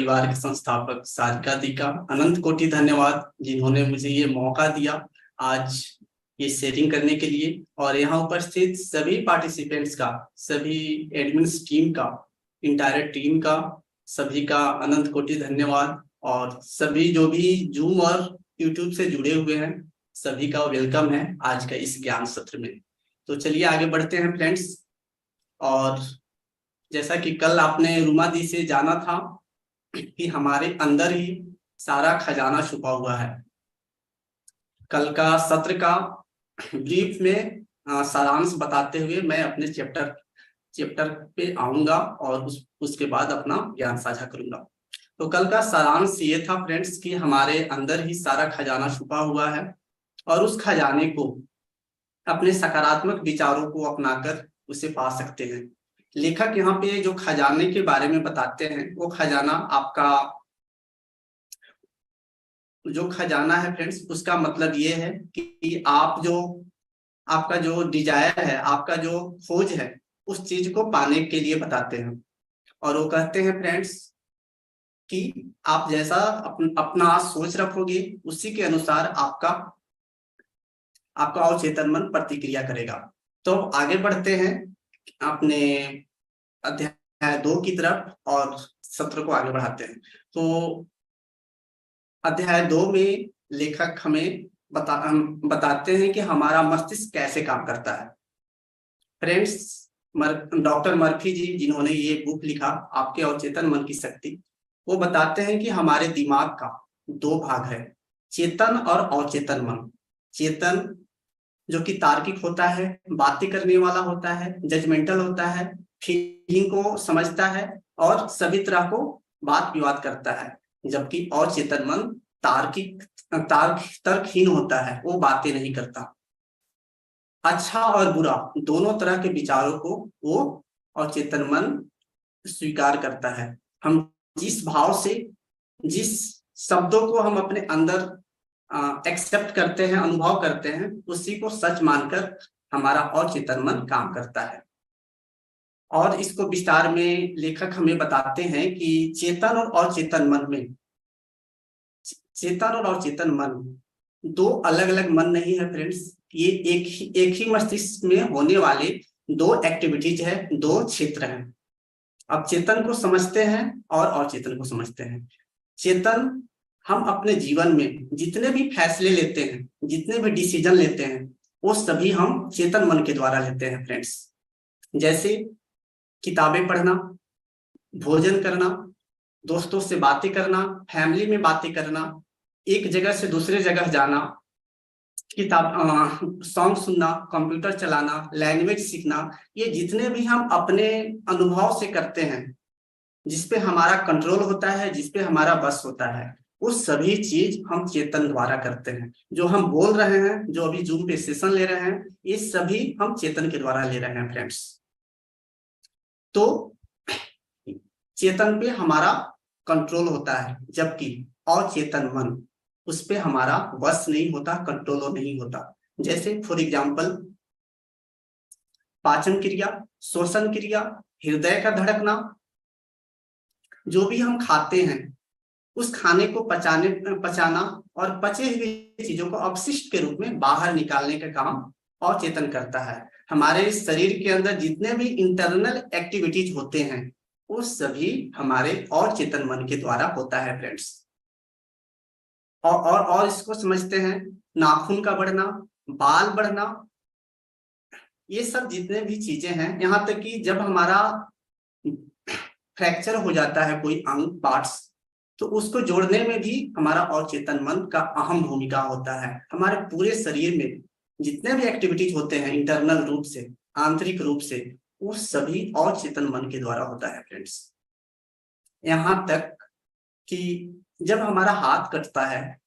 परिवार के संस्थापक सारिका दी का अनंत कोटि धन्यवाद, जिन्होंने मुझे ये मौका दिया आज ये शेयरिंग करने के लिए। और यहाँ उपस्थित सभी पार्टिसिपेंट्स का, सभी एडमिन्स टीम का, इंटायर टीम का, सभी का अनंत कोटि धन्यवाद। और सभी जो भी जूम और यूट्यूब से जुड़े हुए हैं, सभी का वेलकम है आज का इस ज्ञान सत्र में। तो चलिए आगे बढ़ते हैं फ्रेंड्स। और जैसा कि कल आपने रूमा दी से जाना था कि हमारे अंदर ही सारा खजाना छुपा हुआ है। कल का सत्र का ब्रीफ में सारांश बताते हुए मैं अपने चैप्टर पे आऊंगा और उसके बाद अपना ज्ञान साझा करूंगा। तो कल का सारांश ये था फ्रेंड्स कि हमारे अंदर ही सारा खजाना छुपा हुआ है और उस खजाने को अपने सकारात्मक विचारों को अपनाकर उसे पा सकते हैं। लेखक यहाँ पे जो खजाने के बारे में बताते हैं, वो खजाना जो खजाना है फ्रेंड्स, उसका मतलब ये है कि आपका जो डिजायर है, आपका जो खोज है, उस चीज को पाने के लिए बताते हैं। और वो कहते हैं फ्रेंड्स कि आप जैसा अपना सोच रखोगे, उसी के अनुसार आपका अवचेतन मन प्रतिक्रिया करेगा। तो आगे बढ़ते हैं अपने अध्याय 2 की तरफ और सत्र को आगे बढ़ाते हैं। तो अध्याय 2 में लेखक हमें बताते हैं कि हमारा मस्तिष्क कैसे काम करता है। फ्रेंड्स, डॉक्टर मर्फी जी, जिन्होंने ये बुक लिखा आपके अवचेतन मन की शक्ति, वो बताते हैं कि हमारे दिमाग का 2 भाग है, चेतन और अवचेतन मन। चेतन जो कि तार्किक होता है, बातें करने वाला होता है, जजमेंटल होता है, फीलिंग को समझता है और सभी तरह को बात विवाद करता है। जबकि अवचेतन मन तर्कहीन होता है, वो बातें नहीं करता। अच्छा और बुरा दोनों तरह के विचारों को वो अवचेतन मन स्वीकार करता है। हम जिस भाव से, जिस शब्दों को हम अपने अंदर एक्सेप्ट करते हैं, अनुभव करते हैं, उसी को सच मानकर हमारा अवचेतन मन काम करता है। और इसको विस्तार में लेखक हमें बताते हैं कि चेतन और अवचेतन मन 2 अलग अलग मन नहीं है फ्रेंड्स। ये एक ही मस्तिष्क में होने वाले 2 एक्टिविटीज है, 2 क्षेत्र हैं। अब चेतन को समझते हैं और अवचेतन को समझते हैं। चेतन, हम अपने जीवन में जितने भी फैसले लेते हैं, जितने भी डिसीजन लेते हैं, वो सभी हम चेतन मन के द्वारा लेते हैं फ्रेंड्स। जैसे किताबें पढ़ना, भोजन करना, दोस्तों से बातें करना, फैमिली में बातें करना, एक जगह से दूसरे जगह जाना, सॉन्ग सुनना, कंप्यूटर चलाना, लैंग्वेज सीखना, ये जितने भी हम अपने अनुभव से करते हैं, जिसपे हमारा कंट्रोल होता है, जिसपे हमारा बस होता है, वो सभी चीज हम चेतन द्वारा करते हैं। जो हम बोल रहे हैं, जो अभी जूम पे सेशन ले रहे हैं, ये सभी हम चेतन के द्वारा ले रहे हैं फ्रेंड्स। तो चेतन पे हमारा कंट्रोल होता है, जबकि अचेतन मन, उस पे हमारा वश नहीं होता, कंट्रोल नहीं होता। जैसे फॉर एग्जाम्पल पाचन क्रिया, श्वसन क्रिया, हृदय का धड़कना, जो भी हम खाते हैं उस खाने को पचाना और पचे हुए चीजों को अपशिष्ट के रूप में बाहर निकालने का काम अवचेतन करता है। हमारे शरीर के अंदर जितने भी इंटरनल एक्टिविटीज होते हैं, वो सभी हमारे अवचेतन मन के द्वारा होता है फ्रेंड्स। और इसको समझते हैं, नाखून का बढ़ना, बाल बढ़ना, ये सब जितने भी चीजें हैं, यहाँ तक कि जब हमारा फ्रैक्चर हो जाता है कोई अंग, पार्ट्स, तो उसको जोड़ने में भी हमारा अवचेतन मन का अहम भूमिका होता है। हमारे पूरे शरीर में जितने भी एक्टिविटीज होते हैं इंटरनल रूप से, आंतरिक रूप से, वो सभी अवचेतन मन के द्वारा होता है फ्रेंड्स। यहाँ तक कि जब हमारा हाथ कटता है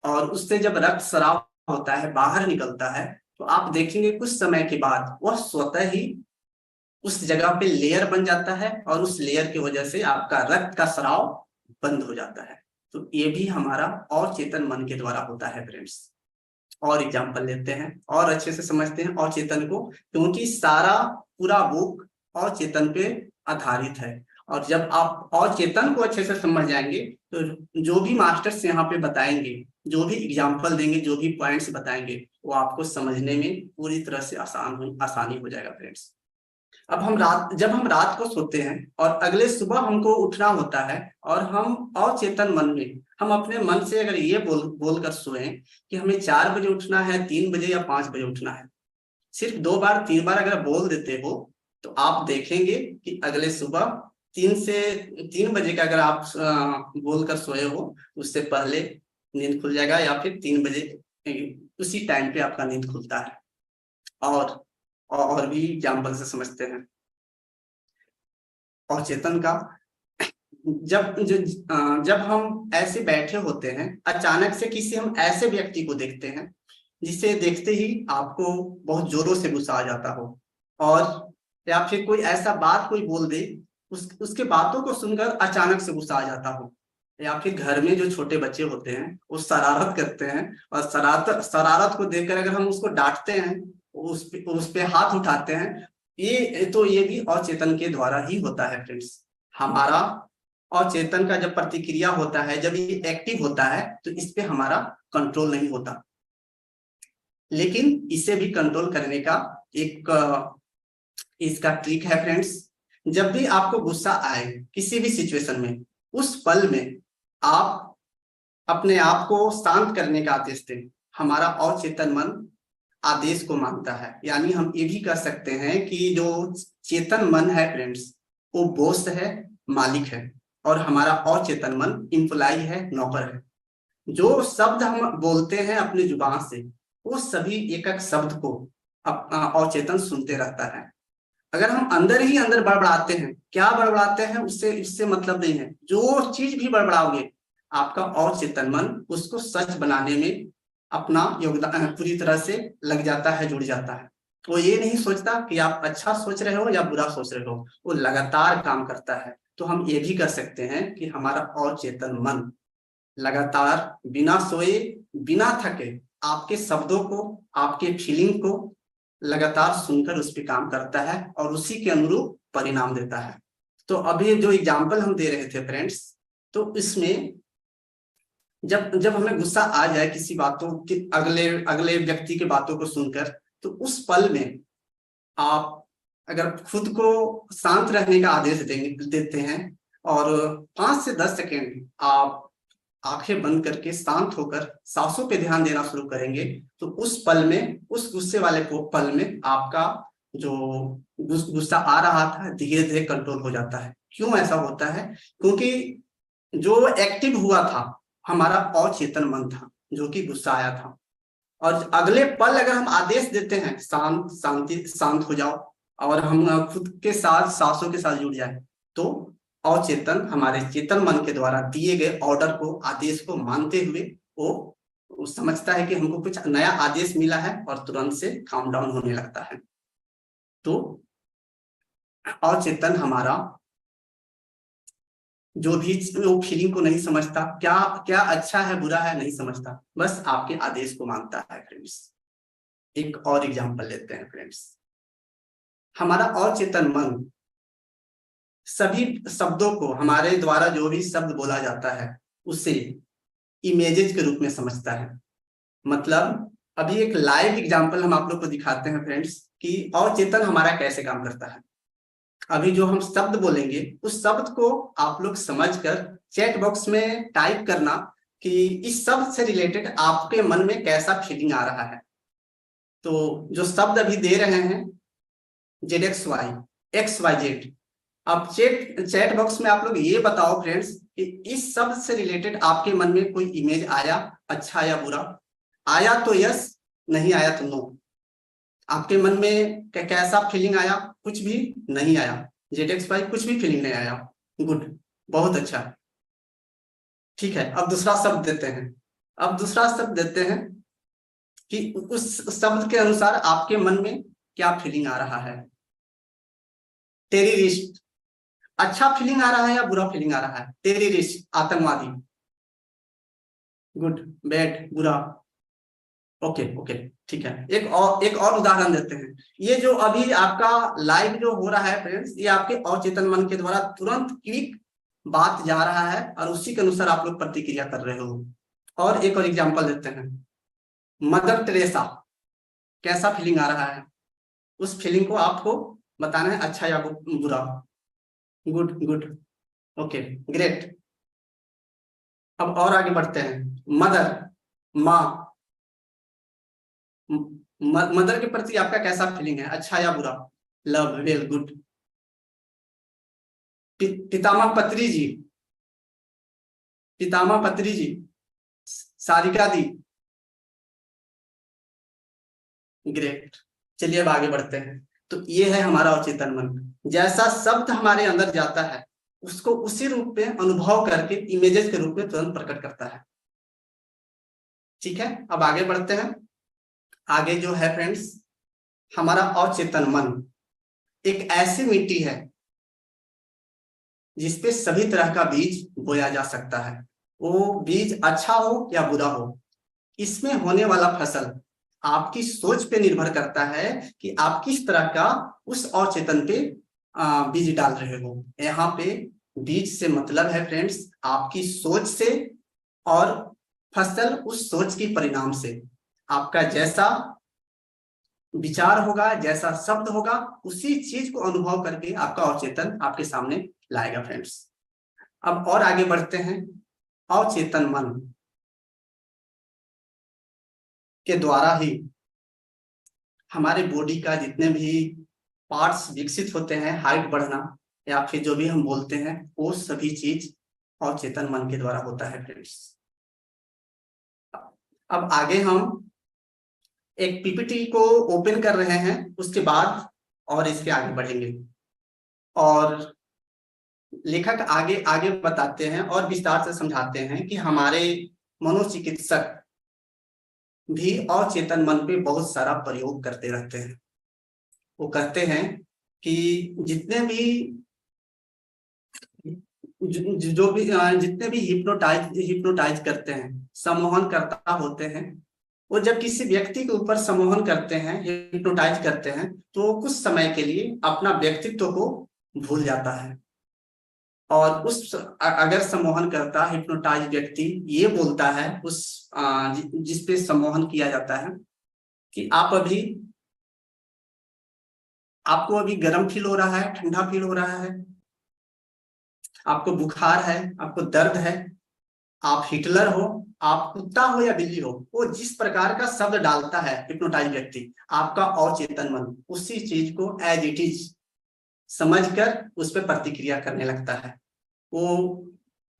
और उससे जब रक्त स्राव होता है, बाहर निकलता है, तो आप देखेंगे कुछ समय के बाद वह स्वतः ही उस जगह पे लेयर बन जाता है और उस लेयर की वजह से आपका रक्त का स्राव बंद हो जाता है। तो ये भी हमारा अवचेतन मन के द्वारा होता है फ्रेंड्स। और एग्जांपल लेते हैं और अच्छे से समझते हैं अवचेतन को, क्योंकि सारा पूरा बुक अवचेतन पे आधारित है। और जब आप अचेतन को अच्छे से समझ जाएंगे तो जो भी मास्टर्स यहाँ पे बताएंगे, जो भी एग्जाम्पल देंगे, जो भी पॉइंट्स बताएंगे, वो आपको समझने में पूरी तरह से आसानी हो जाएगा फ्रेंड्स। अब जब हम रात को सोते हैं और अगले सुबह हमको उठना होता है, और हम अचेतन मन में हम अपने मन से अगर ये बोल कर सोए कि हमें 4 बजे उठना है, 3 बजे या 5 बजे उठना है, सिर्फ 2 बार 3 बार अगर बोल देते हो, तो आप देखेंगे कि अगले सुबह 3 बजे का अगर आप बोल कर सोए हो, उससे पहले नींद खुल जाएगा, या फिर 3 बजे उसी टाइम पे आपका नींद खुलता है। और भी एग्जाम्पल से समझते हैं और चेतन का। जब हम ऐसे बैठे होते हैं, अचानक से किसी हम ऐसे व्यक्ति को देखते हैं जिसे देखते ही आपको बहुत जोरों से गुस्सा आ जाता हो, और या फिर कोई ऐसा बात कोई बोल दे, उसके बातों को सुनकर अचानक से गुस्सा आ जाता हो, या फिर घर में जो छोटे बच्चे होते हैं वो शरारत करते हैं, और शरारत को देखकर अगर हम उसको डांटते हैं, उस पे हाथ उठाते हैं, ये भी अचेतन के द्वारा ही होता है फ्रेंड्स। हमारा अचेतन का जब प्रतिक्रिया होता है, जब ये एक्टिव होता है, तो इस पे हमारा कंट्रोल नहीं होता। लेकिन इसे भी कंट्रोल करने का एक इसका ट्रिक है फ्रेंड्स। जब भी आपको गुस्सा आए किसी भी सिचुएशन में, उस पल में आप अपने आप को शांत करने का आदेश दें। हमारा अचेतन मन आदेश को मानता है, यानी हम ये भी कह सकते हैं कि जो चेतन मन है फ्रेंड्स, वो बॉस है, मालिक है, और हमारा अचेतन मन एम्प्लॉय है, नौकर है। जो शब्द हम बोलते हैं अपनी जुबान से, वो सभी एक एक शब्द को अचेतन सुनते रहता है। अगर हम अंदर ही अंदर बड़बड़ाते हैं, क्या बड़बड़ाते हैं उससे इससे मतलब नहीं है, जो चीज भी बड़बड़ाओगे, आपका अचेतन मन उसको सच बनाने में अपना योगदान पूरी तरह से लग जाता है, जुड़ जाता है। वो ये नहीं सोचता कि आप अच्छा सोच रहे हो या बुरा सोच रहे हो, वो लगातार काम करता है। तो हम ये भी कर सकते हैं कि हमारा अचेतन मन लगातार बिना सोए, बिना थके, आपके शब्दों को, आपके फीलिंग को लगातार सुनकर उस पर काम करता है, और उसी के अनुरूप परिणाम देता है। तो अभी जो एग्जाम्पल हम दे रहे थे फ्रेंड्स, तो इसमें जब जब हमें गुस्सा आ जाए किसी बातों के, अगले अगले व्यक्ति के बातों को सुनकर, तो उस पल में आप अगर खुद को शांत रहने का आदेश देते हैं, और 5 से 10 सेकेंड आप आंखें बंद करके शांत होकर सांसों पे ध्यान देना शुरू करेंगे, तो उस पल में, उस गुस्से वाले पल में आपका जो गुस्सा आ रहा था धीरे धीरे कंट्रोल हो जाता है। क्यों ऐसा होता है? क्योंकि जो एक्टिव हुआ था हमारा अचेतन मन था, जो कि गुस्सा आया था, और अगले पल अगर हम आदेश देते हैं शांत हो जाओ, और हम खुद के साथ सांसों के साथ जुड़ जाए, तो अचेतन हमारे चेतन मन के द्वारा दिए गए ऑर्डर को, आदेश को मानते हुए वो समझता है कि हमको कुछ नया आदेश मिला है, और तुरंत से काम डाउन होने लगता है। तो अचेतन हमारा जो भी वो फीलिंग को नहीं समझता, क्या क्या अच्छा है बुरा है नहीं समझता, बस आपके आदेश को मानता है फ्रेंड्स। एक और एग्जांपल लेते हैं फ्रेंड्स। हमारा अचेतन मन सभी शब्दों को, हमारे द्वारा जो भी शब्द बोला जाता है, उसे इमेजेस के रूप में समझता है। मतलब अभी एक लाइव एग्जांपल हम आप लोग को दिखाते हैं फ्रेंड्स कि अचेतन हमारा कैसे काम करता है। अभी जो हम शब्द बोलेंगे, उस शब्द को आप लोग समझकर चैट बॉक्स में टाइप करना कि इस शब्द से रिलेटेड आपके मन में कैसा फीलिंग आ रहा है। तो जो शब्द अभी दे रहे हैं ZXY, XYZ, अब चैट बॉक्स में आप लोग ये बताओ फ्रेंड्स कि इस शब्द से रिलेटेड आपके मन में कोई इमेज आया, अच्छा या बुरा? आया तो यस, नहीं आया तो नो। आपके मन में कैसा फीलिंग आया? कुछ भी नहीं आया। ZXY कुछ भी फीलिंग नहीं आया। गुड, बहुत अच्छा, ठीक है। अब दूसरा शब्द देते हैं। अब दूसरा शब्द देते हैं कि उस शब्द के अनुसार आपके मन में क्या फीलिंग आ रहा है। टेररिस्ट, अच्छा फीलिंग आ रहा है या बुरा फीलिंग आ रहा है? टेररिस्ट, आतंकवादी। गुड, बैड, बुरा। ओके ओके, ठीक है। एक और उदाहरण देते हैं। ये जो अभी आपका लाइव जो हो रहा है फ्रेंड्स, ये आपके अवचेतन मन के द्वारा तुरंत क्विक बात जा रहा है और उसी के अनुसार आप लोग प्रतिक्रिया कर रहे हो। और एक और एग्जांपल देते हैं। मदर टेरेसा, कैसा फीलिंग आ रहा है? उस फीलिंग को आपको बताना है, अच्छा या बुरा। Good good, okay, great. अब और आगे बढ़ते हैं। मदर, माँ, मदर के प्रति आपका कैसा फीलिंग है, अच्छा या बुरा? Love, well, good. पितामह पत्री जी, पितामह पत्री जी, सारिका दी, ग्रेट। चलिए अब आगे बढ़ते हैं। तो ये है हमारा अवचेतन मन। जैसा शब्द हमारे अंदर जाता है उसको उसी रूप में अनुभव करके इमेजेस के रूप में तुरंत प्रकट करता है। ठीक है, अब आगे बढ़ते हैं। आगे जो है फ्रेंड्स, हमारा अवचेतन मन एक ऐसी मिट्टी है जिसपे सभी तरह का बीज बोया जा सकता है। वो बीज अच्छा हो या बुरा हो, इसमें होने वाला फसल आपकी सोच पे निर्भर करता है कि आप किस तरह का उस अवचेतन पे बीज डाल रहे हो। यहाँ पे बीज से मतलब है फ्रेंड्स आपकी सोच से, और फसल उस सोच की परिणाम से। आपका जैसा विचार होगा, जैसा शब्द होगा, उसी चीज को अनुभव करके आपका अवचेतन आपके सामने लाएगा फ्रेंड्स। अब और आगे बढ़ते हैं। अवचेतन मन के द्वारा ही हमारे बॉडी का जितने भी पार्ट्स विकसित होते हैं, हाइट बढ़ना या फिर जो भी हम बोलते हैं, वो सभी चीज अवचेतन मन के द्वारा होता है फ्रेंड्स। अब आगे हम एक पीपीटी को ओपन कर रहे हैं, उसके बाद और इसके आगे बढ़ेंगे और लेखक आगे आगे बताते हैं और विस्तार से समझाते हैं कि हमारे मनोचिकित्सक भी अवचेतन मन पे बहुत सारा प्रयोग करते रहते हैं। वो कहते हैं कि जितने भी जो भी जितने भी हिप्नोटाइज करते हैं, सम्मोहन करता होते हैं, वो जब किसी व्यक्ति के ऊपर सम्मोहन करते हैं, हिप्नोटाइज करते हैं, तो कुछ समय के लिए अपना व्यक्तित्व को भूल जाता है। और उस अगर सम्मोहन करता हिप्नोटाइज व्यक्ति ये बोलता है उस जिसपे सम्मोहन किया जाता है कि आपको अभी गर्म फील हो रहा है, ठंडा फील हो रहा है, आपको बुखार है, आपको दर्द है, आप हिटलर हो, आप कुत्ता हो या बिल्ली हो, वो जिस प्रकार का शब्द डालता है हिप्नोटाइज व्यक्ति, आपका अवचेतन मन उसी चीज को एज इट इज समझकर उस पर प्रतिक्रिया करने लगता है। वो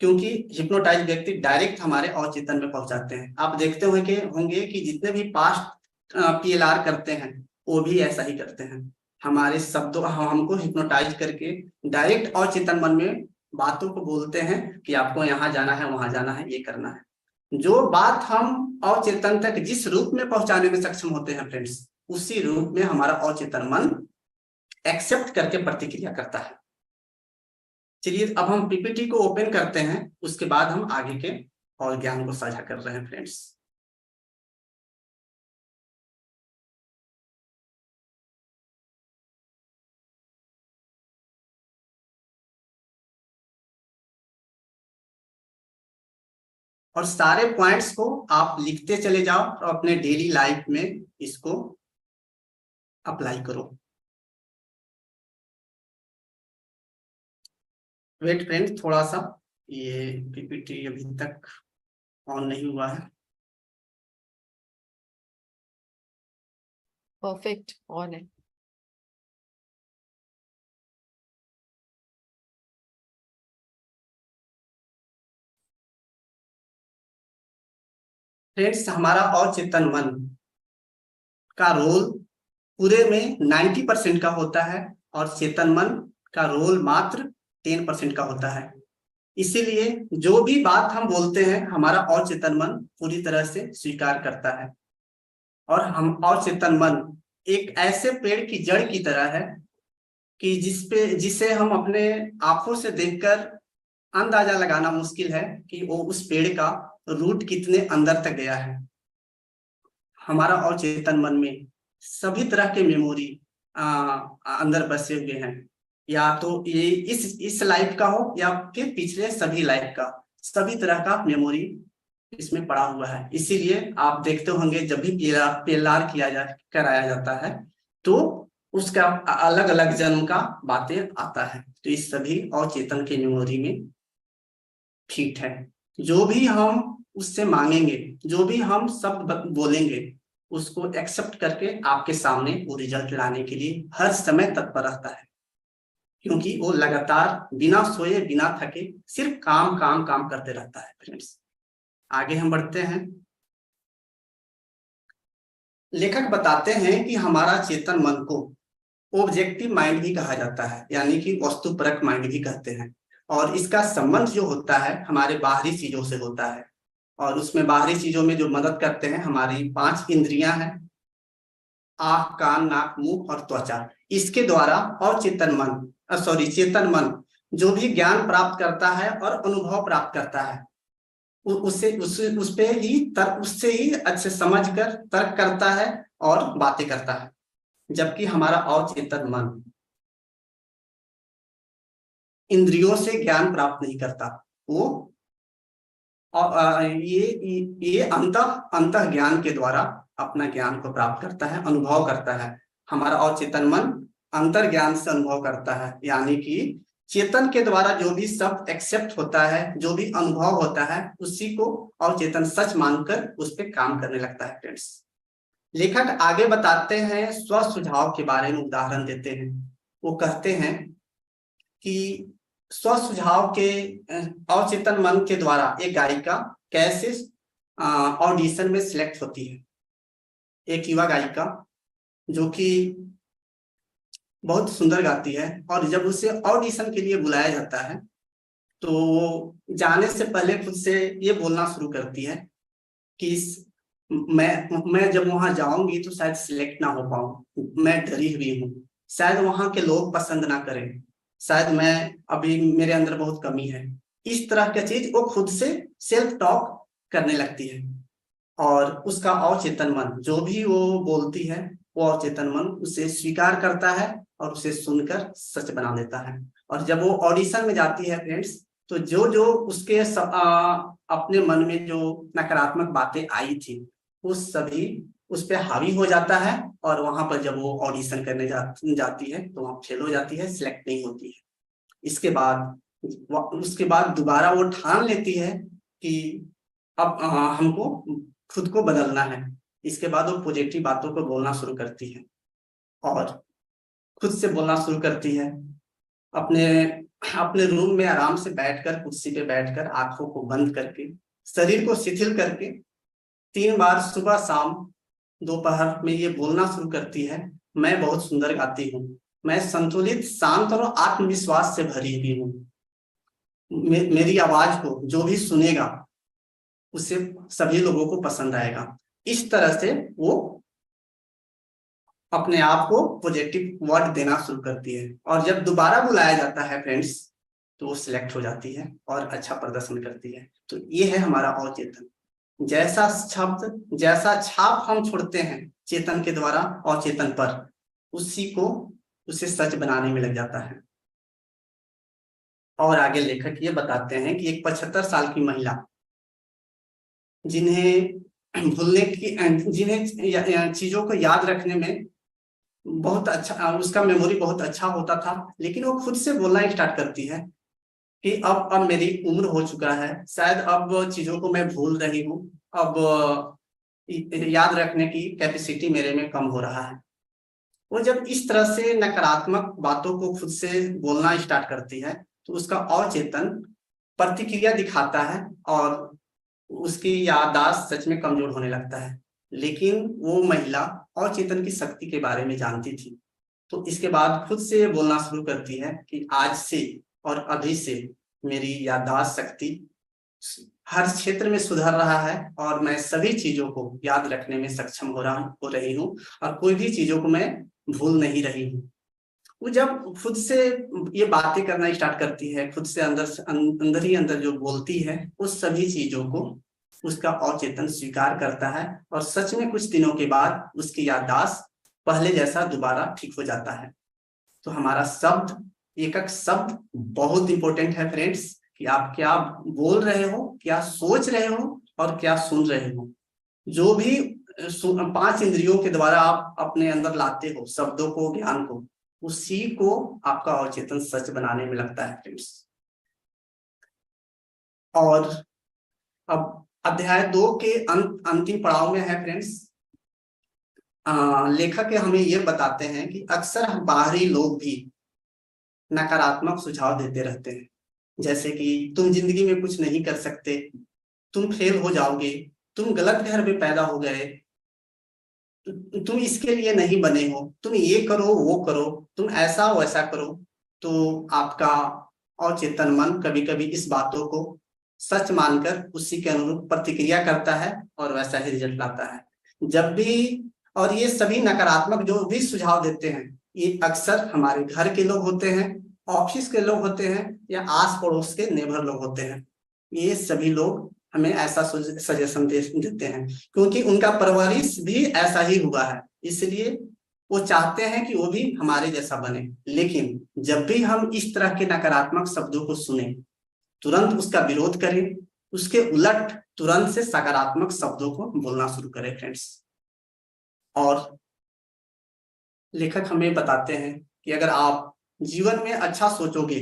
क्योंकि हिप्नोटाइज व्यक्ति डायरेक्ट हमारे अवचेतन में पहुंचाते हैं। आप देखते होंगे कि जितने भी पास्ट पीएलआर करते हैं वो भी ऐसा ही करते हैं। हमारे शब्दों हमको हिप्नोटाइज करके डायरेक्ट अवचेतन मन में बातों को बोलते हैं कि आपको यहाँ जाना है, वहां जाना है, ये करना है। जो बात हम अवचेतन तक जिस रूप में पहुंचाने में सक्षम होते हैं फ्रेंड्स, उसी रूप में हमारा अवचेतन मन एक्सेप्ट करके प्रतिक्रिया करता है। चलिए अब हम पीपीटी को ओपन करते हैं, उसके बाद हम आगे के और ज्ञान को साझा कर रहे हैं फ्रेंड्स। और सारे पॉइंट्स को आप लिखते चले जाओ और अपने डेली लाइफ में इसको अप्लाई करो। वेट फ्रेंड्स, थोड़ा सा ये पीपीटी अभी तक ऑन नहीं हुआ है। परफेक्ट, ऑन है। फ्रेंड्स, हमारा अवचेतन मन का रोल पूरे में 90% का होता है और चेतन मन का रोल मात्र 10% का होता है। इसीलिए जो भी बात हम बोलते हैं हमारा अवचेतन मन पूरी तरह से स्वीकार करता है। और हम अवचेतन मन एक ऐसे पेड़ की जड़ की तरह है कि जिसे हम अपने आंखों से देखकर अंदाजा लगाना मुश्किल है कि वो उस पेड़ का रूट कितने अंदर तक गया है। हमारा और चेतन मन में सभी तरह के मेमोरी अंदर बसे हुए हैं, या तो ये इस लाइफ का हो या फिर पिछले सभी लाइफ का, सभी तरह का मेमोरी इसमें पड़ा हुआ है। इसीलिए आप देखते होंगे जब भी पीएलआर कराया जाता है तो उसका अलग अलग जन्म का बातें आता है। तो इस सभी और चेतन के मेमोरी में फिट है। जो भी हम उससे मांगेंगे, जो भी हम शब्द बोलेंगे, उसको एक्सेप्ट करके आपके सामने वो रिजल्ट लाने के लिए हर समय तत्पर रहता है, क्योंकि वो लगातार बिना सोए बिना थके सिर्फ काम काम काम करते रहता है। फ्रेंड्स, आगे हम बढ़ते हैं। लेखक बताते हैं कि हमारा चेतन मन को ऑब्जेक्टिव माइंड भी कहा जाता है, यानी कि वस्तुपरक माइंड भी कहते हैं। और इसका संबंध जो होता है हमारे बाहरी चीजों से होता है, और उसमें बाहरी चीजों में जो मदद करते हैं हमारी 5 इंद्रियां हैं, आंख, कान, नाक, मुंह और त्वचा। इसके द्वारा और चेतन मन जो भी ज्ञान प्राप्त करता है और अनुभव प्राप्त करता है, उससे ही अच्छे समझकर तर्क करता है और बातें करता है। जबकि हमारा अवचेतन मन इंद्रियों से ज्ञान प्राप्त नहीं करता, वो ये अंतः ज्ञान के द्वारा अपना ज्ञान को प्राप्त करता है, अनुभव करता है। हमारा अवचेतन मन अंतर ज्ञान से अनुभव करता है, यानी कि चेतन के द्वारा जो भी शब्द एक्सेप्ट होता है, जो भी अनुभव होता है, उसी को अवचेतन सच मानकर उस पर काम करने लगता है। फ्रेंड्स, लेखक आगे बताते हैं, स्व सुझाव के बारे में उदाहरण देते हैं। वो कहते हैं कि स्व सुझाव के अवचेतन मन के द्वारा एक गायिका कैसे ऑडिशन में सिलेक्ट होती है। एक युवा गायिका जो कि बहुत सुंदर गाती है, और जब उसे ऑडिशन के लिए बुलाया जाता है तो जाने से पहले खुद से ये बोलना शुरू करती है कि मैं जब वहां जाऊंगी तो शायद सिलेक्ट ना हो पाऊं, मैं डरी हुई हूँ, शायद वहां के लोग पसंद ना करें, शायद मैं अभी मेरे अंदर बहुत कमी है। इस तरह की चीज वो खुद से सेल्फ टॉक करने लगती है, और उसका अवचेतन मन जो भी वो बोलती है, वो अवचेतन मन उसे स्वीकार करता है और उसे सुनकर सच बना देता है। और जब वो ऑडिशन में जाती है फ्रेंड्स, तो जो जो उसके अपने मन में जो नकारात्मक बातें आई थी, वो सभी उस पर हावी हो जाता है, और वहां पर जब वो ऑडिशन करने जाती है तो वहां फेल हो जाती है, सिलेक्ट नहीं होती है। इसके बाद उसके बाद दोबारा वो ठान लेती है कि अब हमको खुद को बदलना है। इसके बाद वो पॉजिटिव बातों को बोलना शुरू करती है, और खुद से बोलना शुरू करती है। अपने अपने रूम में आराम से बैठकर, कुर्सी पे बैठकर, आंखों को बंद करके, शरीर को शिथिल करके 3 बार सुबह शाम दोपहर में ये बोलना शुरू करती है, मैं बहुत सुंदर गाती हूँ, मैं संतुलित, शांत और आत्मविश्वास से भरी हुई हूँ, मेरी आवाज को जो भी सुनेगा उसे सभी लोगों को पसंद आएगा। इस तरह से वो अपने आप को पॉजिटिव वर्ड देना शुरू करती है, और जब दोबारा बुलाया जाता है फ्रेंड्स, तो वो सिलेक्ट हो जाती है और अच्छा प्रदर्शन करती है। तो ये है हमारा अवचेतन। जैसा शब्द, जैसा छाप हम छोड़ते हैं चेतन के द्वारा अवचेतन पर, उसी को उसे सच बनाने में लग जाता है। और आगे लेखक ये बताते हैं कि एक 75 साल की महिला जिन्हें चीजों को याद रखने में बहुत अच्छा, उसका मेमोरी बहुत अच्छा होता था, लेकिन वो खुद से बोलना स्टार्ट करती है कि अब मेरी उम्र हो चुका है, शायद अब चीजों को मैं भूल रही हूँ, अब याद रखने की कैपेसिटी मेरे में कम हो रहा है। वो जब इस तरह से नकारात्मक बातों को खुद से बोलना स्टार्ट करती है, तो उसका अवचेतन प्रतिक्रिया दिखाता है, और उसकी याददाश्त सच में कमजोर होने लगता है। लेकिन वो महिला अवचेतन की शक्ति के बारे में जानती थी, तो इसके बाद खुद से बोलना शुरू करती है कि आज से और अभी से मेरी याददाश्त शक्ति हर क्षेत्र में सुधर रहा है, और मैं सभी चीजों को याद रखने में सक्षम हो रही हूँ, और कोई भी चीजों को मैं भूल नहीं रही हूँ। वो जब खुद से ये बातें करना स्टार्ट करती है, खुद से अंदर ही अंदर जो बोलती है, उस सभी चीजों को उसका अवचेतन स्वीकार करता है और सच में कुछ दिनों के बाद उसकी याददाश्त पहले जैसा दोबारा ठीक हो जाता है। तो हमारा शब्द, एक एक शब्द बहुत इंपॉर्टेंट है फ्रेंड्स, कि आप क्या बोल रहे हो, क्या सोच रहे हो और क्या सुन रहे हो। जो भी 5 इंद्रियों के द्वारा आप अपने अंदर लाते हो शब्दों को, ज्ञान को, उसी को आपका अवचेतन सच बनाने में लगता है फ्रेंड्स। और अब अध्याय 2 के अंतिम पड़ाव में है फ्रेंड्स। लेखक हमें ये बताते हैं कि अक्सर बाहरी लोग भी नकारात्मक सुझाव देते रहते हैं, जैसे कि तुम जिंदगी में कुछ नहीं कर सकते, तुम फेल हो जाओगे, तुम गलत घर में पैदा हो गए, तुम इसके लिए नहीं बने हो, तुम ये करो वो करो, तुम ऐसा वैसा करो। तो आपका अवचेतन मन कभी कभी इस बातों को सच मानकर उसी के अनुरूप प्रतिक्रिया करता है और वैसा ही रिजल्ट लाता है। जब भी, और ये सभी नकारात्मक जो भी सुझाव देते हैं, ये अक्सर हमारे घर के लोग होते हैं, ऑफिस के लोग होते हैं, या आस पड़ोस के नेबर लोग होते हैं। ये सभी लोग हमें ऐसा सजेशन देते हैं क्योंकि उनका परवरिश भी ऐसा ही हुआ है, इसलिए वो चाहते हैं कि वो भी हमारे जैसा बने। लेकिन जब भी हम इस तरह के नकारात्मक शब्दों को सुने, तुरंत उसका विरोध करें, उसके उलट तुरंत से सकारात्मक शब्दों को बोलना शुरू करें फ्रेंड्स। और लेखक हमें बताते हैं कि अगर आप जीवन में अच्छा सोचोगे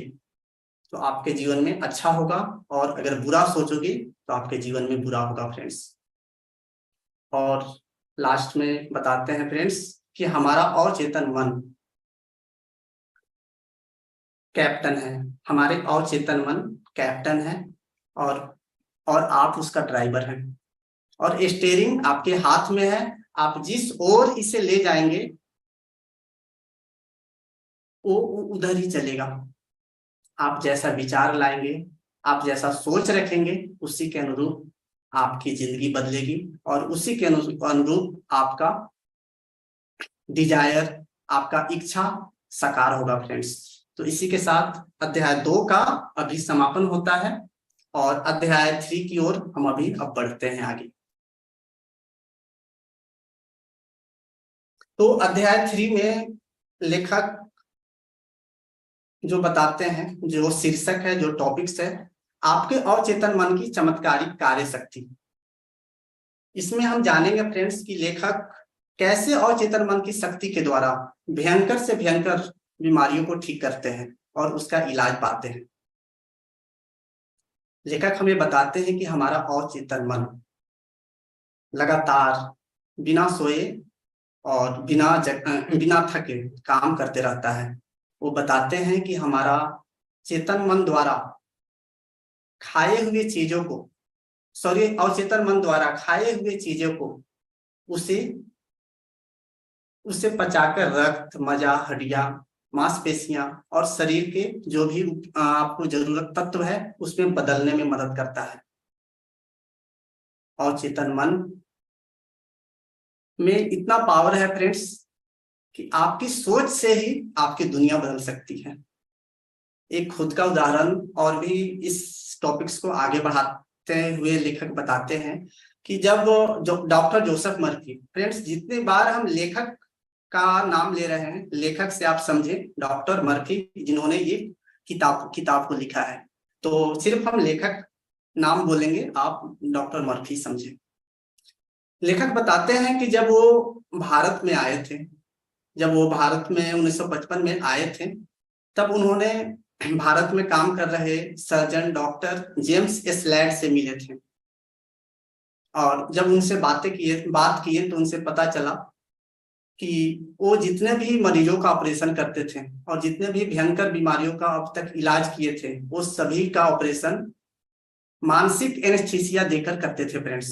तो आपके जीवन में अच्छा होगा, और अगर बुरा सोचोगे तो आपके जीवन में बुरा होगा फ्रेंड्स। और लास्ट में बताते हैं फ्रेंड्स कि हमारा अवचेतन मन कैप्टन है, हमारे अवचेतन मन कैप्टन है, और आप उसका ड्राइवर हैं, और स्टीयरिंग आपके हाथ में है। आप जिस ओर इसे ले जाएंगे वो उधर ही चलेगा। आप जैसा विचार लाएंगे, आप जैसा सोच रखेंगे, उसी के अनुरूप आपकी जिंदगी बदलेगी, और उसी के अनुरूप आपका डिजायर, आपका इच्छा साकार होगा फ्रेंड्स। तो इसी के साथ अध्याय 2 का अभी समापन होता है, और अध्याय 3 की ओर हम अभी अब बढ़ते हैं आगे। तो अध्याय 3 में लेखक जो बताते हैं, जो शीर्षक है, जो टॉपिक्स है, आपके अवचेतन मन की चमत्कारिक कार्य शक्ति। इसमें हम जानेंगे फ्रेंड्स कि लेखक कैसे अवचेतन मन की शक्ति के द्वारा भयंकर से भयंकर बीमारियों को ठीक करते हैं और उसका इलाज पाते हैं। लेखक हमें बताते हैं कि हमारा अवचेतन मन लगातार बिना सोए और बिना थके काम करते रहता है। वो बताते हैं कि हमारा चेतन मन द्वारा खाए हुए चीजों को, अवचेतन मन द्वारा खाए हुए चीजों को उसे उसे पचाकर रक्त, मज्जा, हड्डियां, मांसपेशियां और शरीर के जो भी आपको जरूरत तत्व है उसमें बदलने में मदद करता है। अवचेतन मन में इतना पावर है फ्रेंड्स कि आपकी सोच से ही आपकी दुनिया बदल सकती है। एक खुद का उदाहरण और भी इस टॉपिक्स को आगे बढ़ाते हुए लेखक बताते हैं कि जब जो डॉक्टर जोसेफ मर्फी, फ्रेंड्स जितनी बार हम लेखक का नाम ले रहे हैं, लेखक से आप समझे डॉक्टर मर्फी, जिन्होंने ये किताब को लिखा है, तो सिर्फ हम लेखक नाम बोलेंगे, आप डॉक्टर मर्फी समझे। लेखक बताते हैं कि जब वो भारत में आए थे, जब वो भारत में 1955 में आए थे, तब उन्होंने भारत में काम कर रहे सर्जन डॉक्टर जेम्स एस्लैड से मिले थे, और जब उनसे बात किए तो उनसे पता चला कि वो जितने भी मरीजों का ऑपरेशन करते थे और जितने भी भयंकर बीमारियों का अब तक इलाज किए थे, वो सभी का ऑपरेशन मानसिक एनेस्थीसिया देकर करते थे फ्रेंड्स।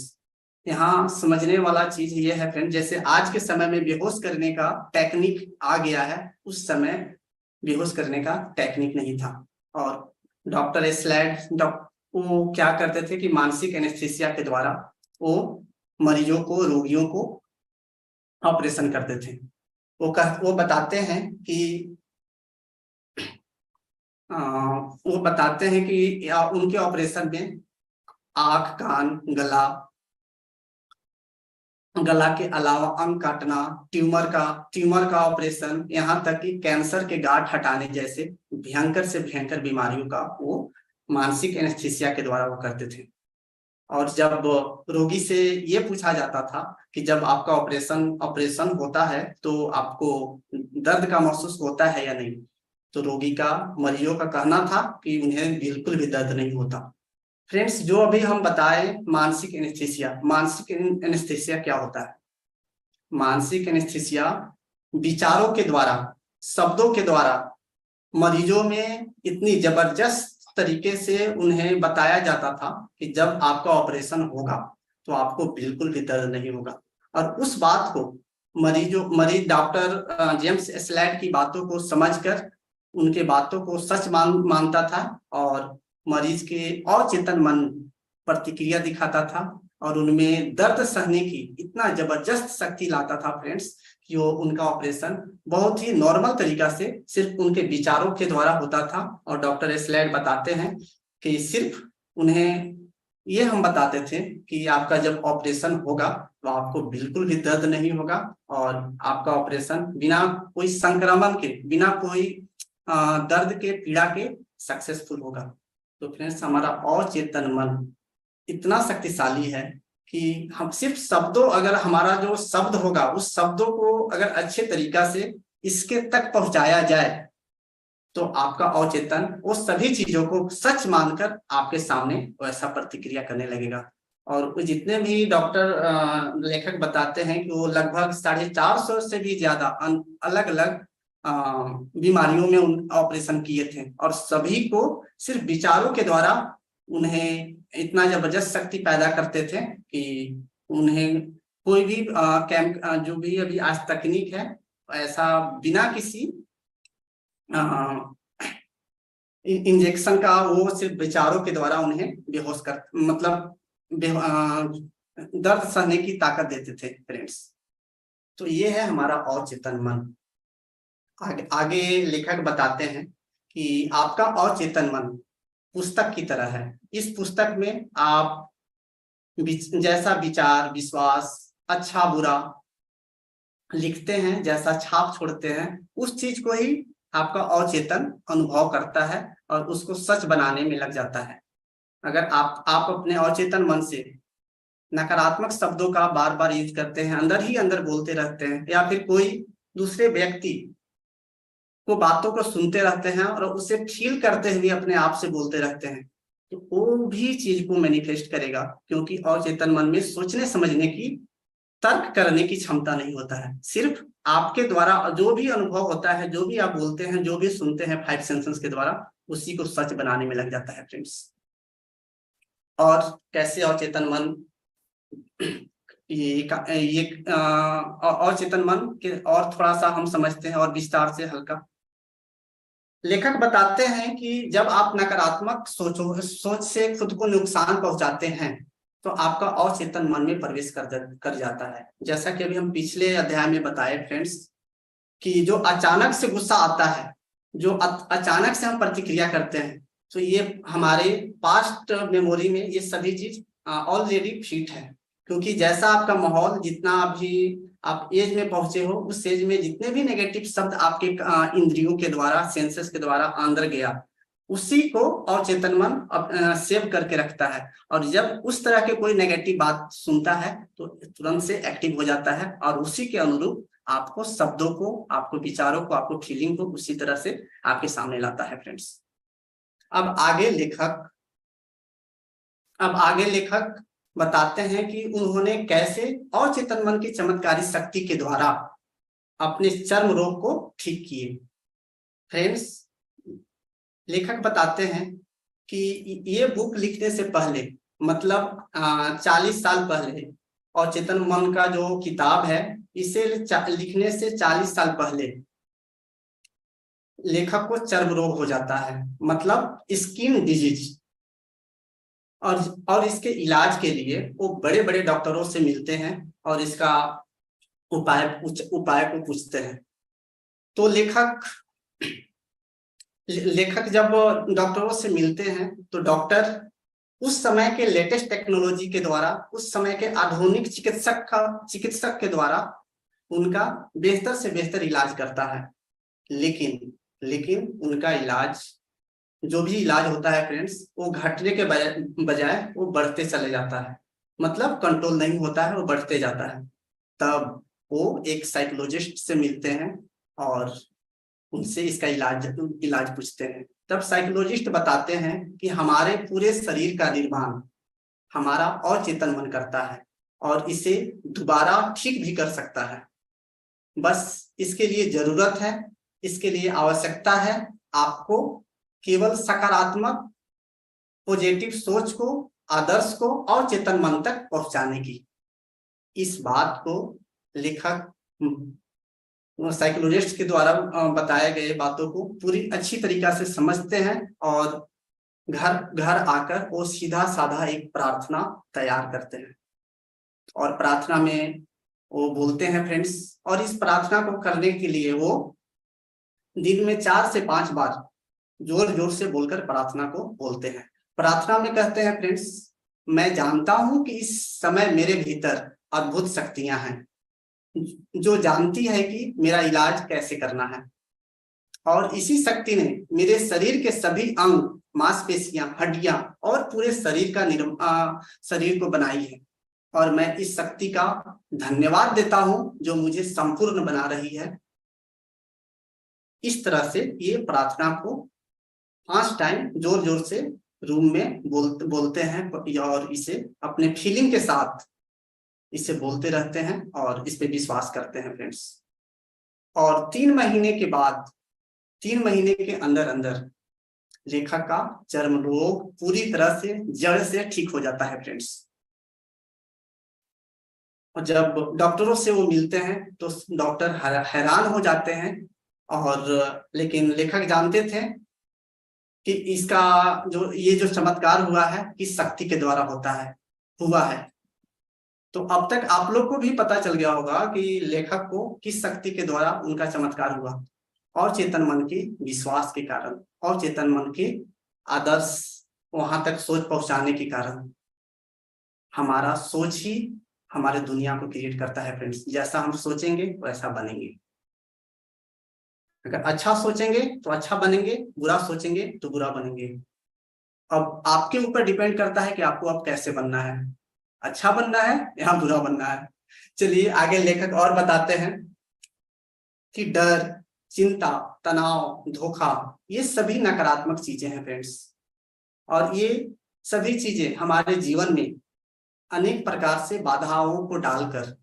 यहाँ समझने वाला चीज ये है फ्रेंड, जैसे आज के समय में बेहोश करने का टेक्निक आ गया है, उस समय बेहोश करने का टेक्निक नहीं था। और डॉक्टर एस्लैड वो क्या करते थे कि मानसिक एनेस्थीसिया के द्वारा वो मरीजों को, रोगियों को ऑपरेशन करते थे। वो बताते हैं कि वो बताते हैं कि उनके ऑपरेशन में आंख, कान, गला के अलावा अंग काटना, ट्यूमर का ऑपरेशन, यहाँ तक कि कैंसर के गांठ हटाने जैसे भयंकर से भयंकर बीमारियों का वो मानसिक एनेस्थीसिया के द्वारा वो करते थे। और जब रोगी से ये पूछा जाता था कि जब आपका ऑपरेशन होता है तो आपको दर्द का महसूस होता है या नहीं, तो रोगी का, मरीजों का कहना था कि उन्हें बिल्कुल भी दर्द नहीं होता। फ्रेंड्स, जो अभी हम बताए मानसिक एनेस्थीसिया क्या होता है? मानसिक एनेस्थीसिया विचारों के द्वारा, शब्दों के द्वारा मरीजों में इतनी जबरदस्त तरीके से उन्हें बताया जाता था कि जब आपका ऑपरेशन होगा तो आपको बिल्कुल भी दर्द नहीं होगा। और उस बात को मरीज डॉक्टर जेम्स एस्लैड की बातों को समझकर उनके बातों को सच मानता था और मरीज के अचेतन मन प्रतिक्रिया दिखाता था और उनमें दर्द सहने की इतना जबरदस्त शक्ति लाता था फ्रेंड्स कि वो उनका ऑपरेशन बहुत ही नॉर्मल तरीका से सिर्फ उनके विचारों के द्वारा होता था। और डॉक्टर एस्लैड बताते हैं कि सिर्फ उन्हें ये हम बताते थे कि आपका जब ऑपरेशन होगा तो आपको बिल्कुल भी दर्द नहीं होगा और आपका ऑपरेशन बिना कोई संक्रमण के, बिना कोई दर्द के, पीड़ा के सक्सेसफुल होगा। तो फ्रेंड्स, हमारा अचेतन मन इतना शक्तिशाली है कि हम सिर्फ शब्दों, अगर हमारा जो शब्द होगा उस शब्दों को अगर अच्छे तरीका से इसके तक पहुंचाया जाए तो आपका अवचेतन वो सभी चीजों को सच मानकर आपके सामने वैसा प्रतिक्रिया करने लगेगा। और जितने भी डॉक्टर लेखक बताते हैं कि वो लगभग 450 से भी ज्यादा अलग अलग बीमारियों में ऑपरेशन किए थे और सभी को सिर्फ विचारों के द्वारा उन्हें इतना जबरदस्त शक्ति पैदा करते थे कि उन्हें कोई भी जो भी अभी आज तकनीक है ऐसा बिना किसी इंजेक्शन का, वो सिर्फ विचारों के द्वारा उन्हें बेहोश कर, मतलब दर्द सहने की ताकत देते थे फ्रेंड्स। तो ये है हमारा अवचेतन मन। आगे लेखक बताते हैं कि आपका अवचेतन मन पुस्तक की तरह है। इस पुस्तक में आप जैसा विचार, विश्वास, अच्छा बुरा लिखते हैं, जैसा छाप छोड़ते हैं, उस चीज को ही आपका अवचेतन अनुभव करता है और उसको सच बनाने में लग जाता है। अगर आप अपने अवचेतन मन से नकारात्मक शब्दों का बार बार यूज करते हैं, अंदर ही अंदर बोलते रहते हैं, या फिर कोई दूसरे व्यक्ति को बातों को सुनते रहते हैं और उसे फील करते हुए अपने आप से बोलते रहते हैं, तो वो भी चीज को मैनिफेस्ट करेगा, क्योंकि अवचेतन मन में सोचने समझने की, तर्क करने की क्षमता नहीं होता है। सिर्फ आपके द्वारा जो भी अनुभव होता है, जो भी आप बोलते हैं, जो भी सुनते हैं 5 सेंसेस के द्वारा, उसी को सच बनाने में लग जाता है फ्रेंड्स। और कैसे अवचेतन मन ये अवचेतन मन के और थोड़ा सा हम समझते हैं और विस्तार से हल्का। लेखक बताते हैं कि जब आप नकारात्मक सोच से खुद को नुकसान पहुंचाते हैं तो आपका अवचेतन मन में प्रवेश कर जाता है। जैसा कि अभी हम पिछले अध्याय में बताए फ्रेंड्स कि जो अचानक से गुस्सा आता है, जो अचानक से हम प्रतिक्रिया करते हैं, तो ये हमारे पास्ट मेमोरी में ये सभी चीज ऑलरेडी फिट है। क्योंकि जैसा आपका माहौल, जितना अभी आप एज में पहुंचे हो, उस एज में जितने भी नेगेटिव शब्द आपके इंद्रियों के द्वारा, सेंसेस के द्वारा अंदर गया, उसी को अवचेतन मन सेव करके रखता है। और जब उस तरह के कोई नेगेटिव बात सुनता है तो तुरंत से एक्टिव हो जाता है और उसी के अनुरूप आपको शब्दों को, आपको विचारों को, आपको फीलिंग को उसी तरह से आपके सामने लाता है फ्रेंड्स। अब आगे लेखक बताते हैं कि उन्होंने कैसे अवचेतन मन की चमत्कारी शक्ति के द्वारा अपने चर्म रोग को ठीक किए। फ्रेंड्स, लेखक बताते हैं कि ये बुक लिखने से पहले, मतलब 40 साल पहले, अवचेतन मन का जो किताब है, इसे लिखने से 40 साल पहले लेखक को चर्म रोग हो जाता है, मतलब स्किन डिजीज। और इसके इलाज के लिए वो बड़े बड़े डॉक्टरों से मिलते हैं और इसका उपाय को पूछते हैं। तो लेखक जब डॉक्टरों से मिलते हैं तो डॉक्टर उस समय के लेटेस्ट टेक्नोलॉजी के द्वारा, उस समय के आधुनिक चिकित्सक के द्वारा उनका बेहतर से बेहतर इलाज करता है। लेकिन उनका इलाज, जो भी इलाज होता है फ्रेंड्स, वो घटने के बजाय वो बढ़ते चले जाता है, मतलब कंट्रोल नहीं होता है, वो बढ़ते जाता है। तब वो एक साइकोलॉजिस्ट से मिलते हैं और उनसे इसका इलाज पूछते हैं। तब साइकोलॉजिस्ट बताते हैं कि हमारे पूरे शरीर का निर्माण हमारा अचेतन मन करता है और इसे दोबारा ठीक भी कर सकता है। बस इसके लिए जरूरत है, इसके लिए आवश्यकता है आपको केवल सकारात्मक पॉजिटिव सोच को, आदर्श को और चेतन मन तक पहुंचाने की। इस बात को लेखक साइकोलॉजिस्ट के द्वारा बताए गए बातों को पूरी अच्छी तरीका से समझते हैं और घर आकर वो सीधा साधा एक प्रार्थना तैयार करते हैं और प्रार्थना में वो बोलते हैं फ्रेंड्स। और इस प्रार्थना को करने के लिए वो दिन में 4 से 5 बार जोर जोर से बोलकर प्रार्थना को बोलते हैं। प्रार्थना में कहते हैं फ्रेंड्स, मैं जानता हूं कि इस समय मेरे भीतर अद्भुत शक्तियां हैं जो जानती है कि मेरा इलाज कैसे करना है, और इसी शक्ति ने मेरे शरीर के सभी अंग, मांसपेशियां, हड्डियां और पूरे शरीर को बनाई है, और मैं इस शक्ति का धन्यवाद देता हूं जो मुझे संपूर्ण बना रही है। इस तरह से ये प्रार्थना को 5 टाइम जोर जोर से रूम में बोलते हैं और इसे अपने फीलिंग के साथ इसे बोलते रहते हैं और इस पे विश्वास करते हैं फ्रेंड्स। और 3 महीने के बाद, 3 महीने के अंदर अंदर लेखक का चर्म रोग पूरी तरह से जड़ से ठीक हो जाता है फ्रेंड्स। और जब डॉक्टरों से वो मिलते हैं तो डॉक्टर हैरान हो जाते हैं, और लेकिन लेखक जानते थे कि इसका ये जो चमत्कार हुआ है किस शक्ति के द्वारा हुआ है। तो अब तक आप लोग को भी पता चल गया होगा कि लेखक को किस शक्ति के द्वारा उनका चमत्कार हुआ, और चेतन मन के विश्वास के कारण, और चेतन मन के आदर्श वहां तक सोच पहुंचाने के कारण। हमारा सोच ही हमारे दुनिया को क्रिएट करता है फ्रेंड्स। जैसा हम सोचेंगे वैसा बनेंगे। अगर अच्छा सोचेंगे तो अच्छा बनेंगे, बुरा सोचेंगे तो बुरा बनेंगे। अब आपके ऊपर डिपेंड करता है कि आपको अब कैसे बनना है, अच्छा बनना है या बुरा बनना है। चलिए आगे लेखक और बताते हैं कि डर, चिंता, तनाव, धोखा, ये सभी नकारात्मक चीजें हैं फ्रेंड्स, और ये सभी चीजें हमारे जीवन में अनेक प्रकार से बाधाओं को डालकर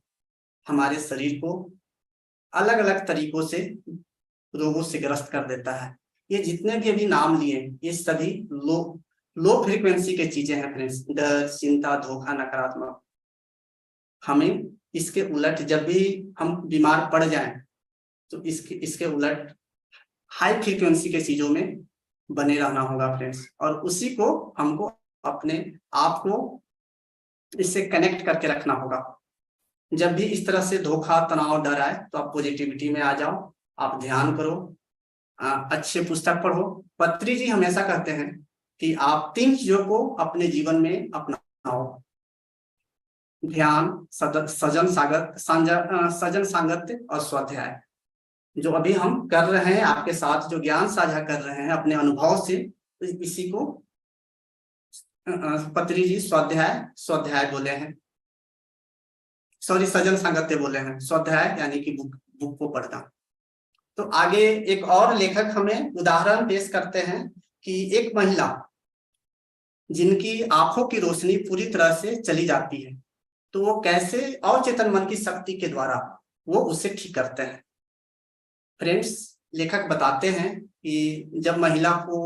हमारे शरीर को अलग अलग तरीकों से रोगों से ग्रस्त कर देता है। ये जितने भी अभी नाम लिए ये सभी लो फ्रीक्वेंसी के चीजें हैं फ्रेंड्स। डर, चिंता, धोखा, नकारात्मक। हमें इसके उलट जब भी हम बीमार पड़ जाएं तो इसके उलट हाई फ्रीक्वेंसी के चीजों में बने रहना होगा फ्रेंड्स, और उसी को हमको अपने आप को इससे कनेक्ट करके रखना होगा। जब भी इस तरह से धोखा, तनाव, डर आए तो आप पॉजिटिविटी में आ जाओ, आप ध्यान करो, अच्छे पुस्तक पढ़ो। पत्री जी हमेशा कहते हैं कि आप 3 चीजों को अपने जीवन में अपनाओ: ध्यान, सजन सागत्य और स्वाध्याय। जो अभी हम कर रहे हैं आपके साथ, जो ज्ञान साझा कर रहे हैं अपने अनुभव से, इसी को पत्री जी स्वाध्याय बोले हैं, सॉरी सजन सागत्य बोले हैं। स्वाध्याय यानी कि बुक को पढ़ना। तो आगे एक और लेखक हमें उदाहरण पेश करते हैं कि एक महिला जिनकी आंखों की रोशनी पूरी तरह से चली जाती है, तो वो कैसे अवचेतन मन की शक्ति के द्वारा वो उसे ठीक करते हैं। फ्रेंड्स, लेखक बताते हैं कि जब महिला को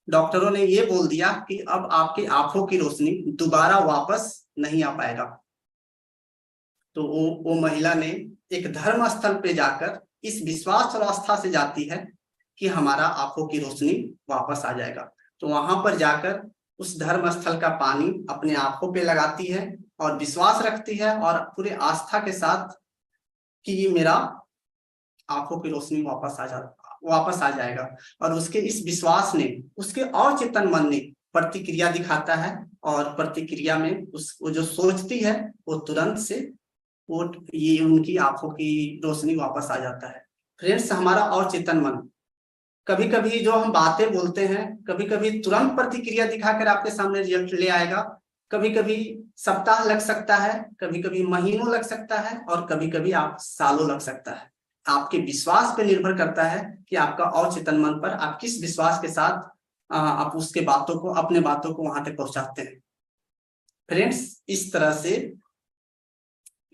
डॉक्टरों ने ये बोल दिया कि अब आपकी आंखों की रोशनी दोबारा वापस नहीं आ पाएगा, तो वो महिला ने एक धर्म स्थल पे जाकर इस विश्वास और आस्था से जाती है कि हमारा आंखों की रोशनी वापस आ जाएगा। तो वहां पर जाकर उस धर्म स्थल का पानी अपने आंखों पे लगाती है और विश्वास रखती है और पूरे आस्था के साथ कि ये मेरा आंखों की रोशनी वापस आ जाएगा। और उसके इस विश्वास ने, उसके और चेतन मन ने प्रतिक्रिया दिखाता है और प्रतिक्रिया में वो जो सोचती है वो तुरंत से वो ये उनकी आंखों की रोशनी वापस आ जाता है। फ्रेंड्स, हमारा अवचेतन मन कभी कभी जो हम बातें बोलते हैं, कभी कभी तुरंत प्रतिक्रिया दिखाकर आपके सामने रिजल्ट ले आएगा। कभी कभी सप्ताह लग सकता है, कभी कभी महीनों लग सकता है, और कभी कभी आप सालों लग सकता है। आपके विश्वास पे निर्भर करता है कि आपका अवचेतन मन पर आप किस विश्वास के साथ आप उसके बातों को, अपने बातों को वहां तक पहुंचाते हैं। फ्रेंड्स, इस तरह से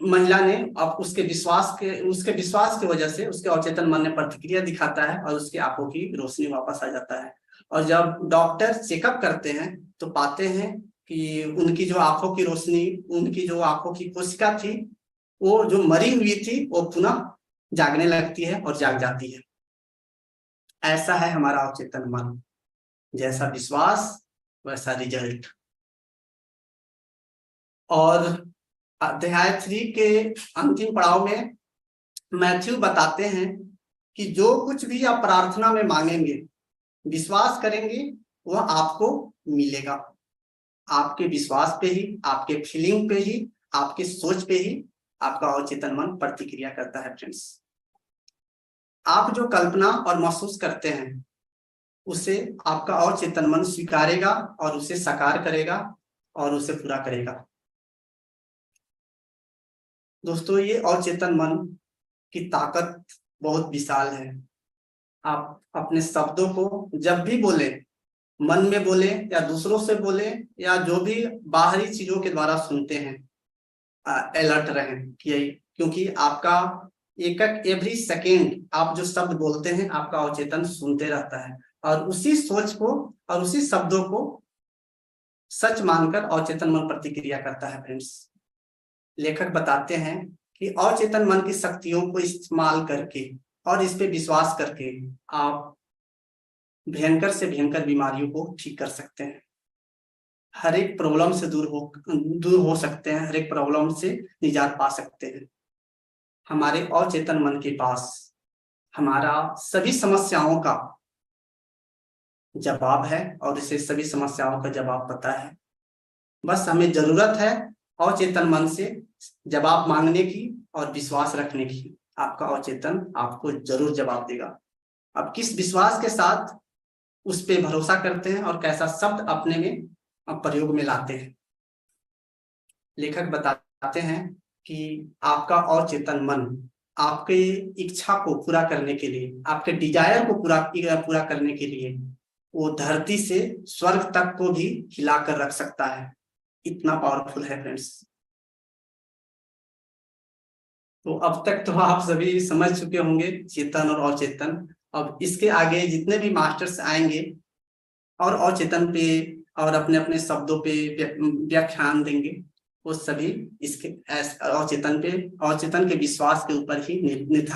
महिला ने अब उसके विश्वास की वजह से उसके अवचेतन मन ने प्रतिक्रिया दिखाता है और उसकी आंखों की रोशनी वापस आ जाता है। और जब डॉक्टर चेकअप करते हैं तो पाते हैं कि उनकी जो आंखों की रोशनी, उनकी जो आंखों की कोशिका थी, वो जो मरी हुई थी वो पुनः जागने लगती है और जाग जाती है। ऐसा है हमारा अवचेतन मन, जैसा विश्वास वैसा रिजल्ट। और अध्याय 3 के अंतिम पड़ाव में मैथ्यू बताते हैं कि जो कुछ भी आप प्रार्थना में मांगेंगे, विश्वास करेंगे, वह आपको मिलेगा। आपके विश्वास पे ही, आपके फीलिंग पे ही, आपके सोच पे ही आपका अवचेतन मन प्रतिक्रिया करता है। फ्रेंड्स, आप जो कल्पना और महसूस करते हैं उसे आपका अवचेतन मन स्वीकारेगा और उसे साकार करेगा और उसे पूरा करेगा। दोस्तों, ये अवचेतन मन की ताकत बहुत विशाल है। आप अपने शब्दों को जब भी बोले, मन में बोले या दूसरों से बोले या जो भी बाहरी चीजों के द्वारा सुनते हैं, अलर्ट रहें क्योंकि आपका एक एवरी सेकेंड आप जो शब्द बोलते हैं आपका अवचेतन सुनते रहता है और उसी सोच को और उसी शब्दों को सच मानकर अवचेतन मन प्रतिक्रिया करता है। फ्रेंड्स, लेखक बताते हैं कि अवचेतन मन की शक्तियों को इस्तेमाल करके और इस पे विश्वास करके आप भयंकर से भयंकर बीमारियों को ठीक कर सकते हैं। हर एक प्रॉब्लम से दूर हो सकते हैं, हर एक प्रॉब्लम से निजात पा सकते हैं। हमारे अवचेतन मन के पास हमारा सभी समस्याओं का जवाब है और इसे सभी समस्याओं का जवाब पता है। बस हमें जरूरत है अवचेतन मन से जवाब मांगने की और विश्वास रखने की। आपका अवचेतन आपको जरूर जवाब देगा। आप किस विश्वास के साथ उस पे भरोसा करते हैं और कैसा शब्द अपने में प्रयोग में लाते हैं। लेखक बताते हैं कि आपका अवचेतन मन आपके इच्छा को पूरा करने के लिए, आपके डिजायर को पूरा करने के लिए वो धरती से स्वर्ग तक को भी हिलाकर रख सकता है। इतना पावरफुल है। फ्रेंड्स, तो अब तक तो आप सभी समझ चुके होंगे चेतन और अवचेतन। अब इसके आगे जितने भी मास्टर्स आएंगे और अवचेतन पे और अपने अपने शब्दों पे व्याख्यान देंगे, वो सभी इसके अवचेतन के विश्वास के ऊपर ही निर्धारित